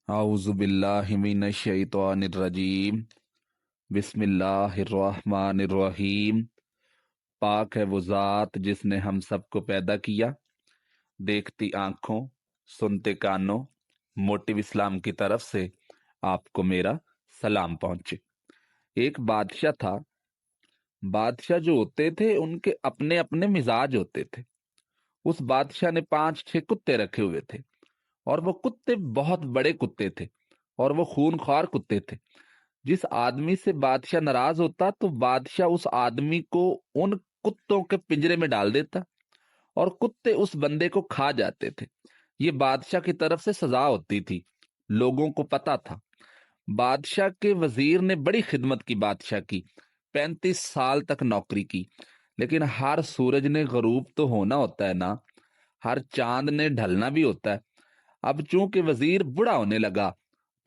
आऊज़ु बिल्लाहि मिनश शैतानिर रजीम। बिस्मिल्लाहिर्रहमानिर्रहीम। पाक है वो ज़ात जिसने हम सबको पैदा किया, देखती आंखों सुनते कानों। मोटिव इस्लाम की तरफ से आपको मेरा सलाम पहुंचे। एक बादशाह था। बादशाह जो होते थे उनके अपने अपने मिजाज होते थे। उस बादशाह ने 5-6 कुत्ते रखे हुए थे, और वो कुत्ते बहुत बड़े कुत्ते थे, और वो खूनख्वार कुत्ते थे। जिस आदमी से बादशाह नाराज होता तो बादशाह उस आदमी को उन कुत्तों के पिंजरे में डाल देता, और कुत्ते उस बंदे को खा जाते थे। ये बादशाह की तरफ से सजा होती थी। लोगों को पता था। बादशाह के वजीर ने बड़ी खिदमत की बादशाह की, 35 साल तक नौकरी की। लेकिन हर सूरज ने गरूब तो होना होता है ना, हर चांद ने ढलना भी होता है। अब चूंकि वजीर बूढ़ा होने लगा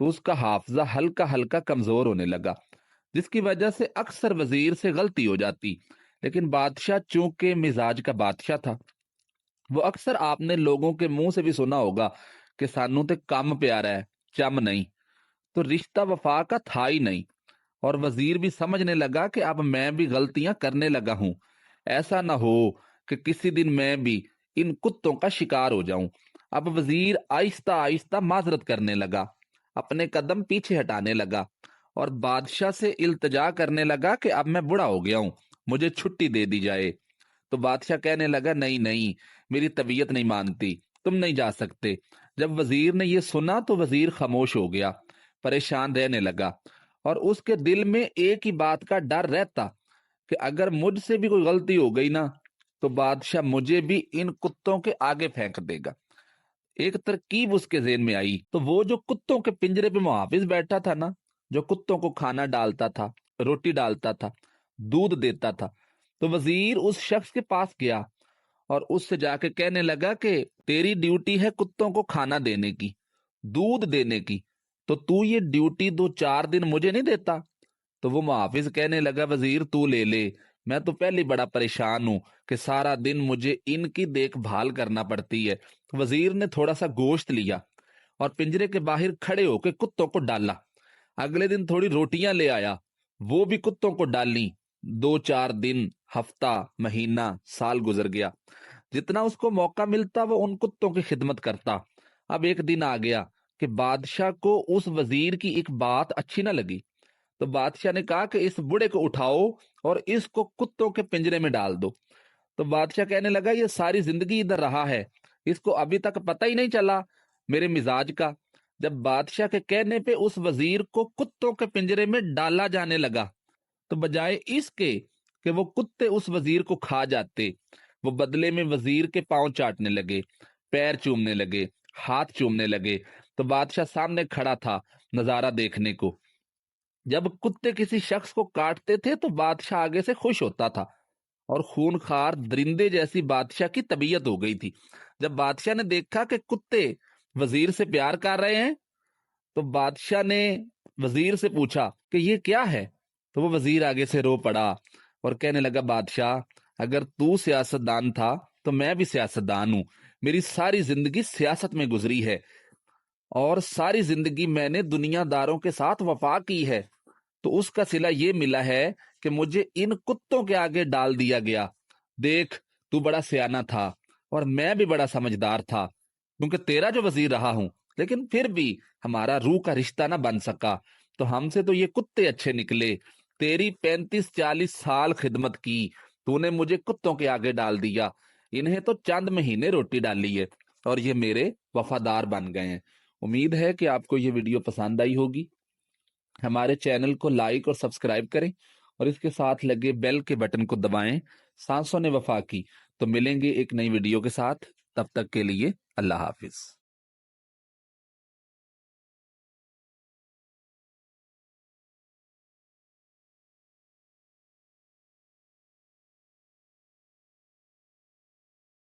तो उसका हाफजा हल्का हल्का कमजोर होने लगा, जिसकी वजह से अक्सर वजीर से गलती हो जाती। लेकिन बादशाह चूंकि मिजाज का बादशाह था, वो अक्सर आपने लोगों के मुंह से भी सुना होगा कि सानू ते कम प्यारा है, चम नहीं। तो रिश्ता वफा का था ही नहीं। और वजीर भी समझने लगा कि अब मैं भी गलतियां करने लगा हूं। ऐसा ना हो कि किसी दिन मैं भी इन कुत्तों का शिकार हो जाऊं। अब वजीर आहिस्ता आहिस्ता माजरत करने लगा, अपने कदम पीछे हटाने लगा, और बादशाह से इल्तजा करने लगा कि अब मैं बूढ़ा हो गया हूं, मुझे छुट्टी दे दी जाए। तो बादशाह कहने लगा, नहीं नहीं, मेरी तबीयत नहीं मानती, तुम नहीं जा सकते। जब वजीर ने यह सुना तो वजीर खामोश हो गया, परेशान रहने लगा। और उसके दिल में एक ही बात का डर रहता कि अगर मुझसे भी कोई गलती हो गई ना, तो बादशाह मुझे भी इन कुत्तों के आगे फेंक देगा। एक तरकीब उसके ज़हन में आई। तो वो जो कुत्तों के पिंजरे पे मुहाफिज बैठा था ना, जो कुत्तों को खाना डालता था, रोटी डालता था, दूध देता था, तो वजीर उस शख्स के पास गया और उससे जाके कहने लगा कि तेरी ड्यूटी है कुत्तों को खाना देने की, दूध देने की, तो तू ये ड्यूटी 2-4 दिन मुझे नहीं देता? तो वो मुहाफिज कहने लगा, वजीर तू ले ले, मैं तो पहले बड़ा परेशान हूं कि सारा दिन मुझे इनकी देखभाल करना पड़ती है। तो वजीर ने थोड़ा सा गोश्त लिया और पिंजरे के बाहर खड़े होकर कुत्तों को डाला। अगले दिन थोड़ी रोटियां ले आया, वो भी कुत्तों को डाली। 2-4 दिन, हफ्ता, महीना, साल गुजर गया। जितना उसको मौका मिलता वो उन कुत्तों की खिदमत करता। अब एक दिन आ गया कि बादशाह को उस वजीर की एक बात अच्छी ना लगी। तो बादशाह ने कहा कि इस बूढ़े को उठाओ और इसको कुत्तों के पिंजरे में डाल दो। तो बादशाह कहने लगा, ये सारी जिंदगी इधर रहा है, इसको अभी तक पता ही नहीं चला मेरे मिजाज का। जब बादशाह के कहने पे उस वजीर को कुत्तों के पिंजरे में डाला जाने लगा, तो बजाय इसके कि वो कुत्ते उस वजीर को खा जाते, वो बदले में वजीर के पांव चाटने लगे, पैर चूमने लगे, हाथ चूमने लगे। तो बादशाह सामने खड़ा था नजारा देखने को। जब कुत्ते किसी शख्स को काटते थे तो बादशाह आगे से खुश होता था, और खूनखार दरिंदे जैसी बादशाह की तबीयत हो गई थी। जब बादशाह ने देखा कि कुत्ते वजीर से प्यार कर रहे हैं, तो बादशाह ने वजीर से पूछा कि ये क्या है। तो वो वजीर आगे से रो पड़ा और कहने लगा, बादशाह अगर तू सियासतदान था तो मैं भी सियासतदान हूं। मेरी सारी जिंदगी सियासत में गुजरी है, और सारी जिंदगी मैंने दुनियादारों के साथ वफा की है। तो उसका सिला ये मिला है कि मुझे इन कुत्तों के आगे डाल दिया गया। देख, तू बड़ा सियाना था और मैं भी बड़ा समझदार था, क्योंकि तेरा जो वजीर रहा हूं, लेकिन फिर भी हमारा रूह का रिश्ता ना बन सका। तो हमसे तो ये कुत्ते अच्छे निकले। तेरी 35-40 साल खिदमत की, तूने मुझे कुत्तों के आगे डाल दिया। इन्हें तो चंद महीने रोटी डाली है और ये मेरे वफादार बन गए हैं। उम्मीद है कि आपको ये वीडियो पसंद आई होगी। हमारे चैनल को लाइक और सब्सक्राइब करें, और इसके साथ लगे बेल के बटन को दबाएं। सांसों ने वफा की। तो मिलेंगे एक नई वीडियो के साथ, तब तक के लिए अल्लाह हाफिज।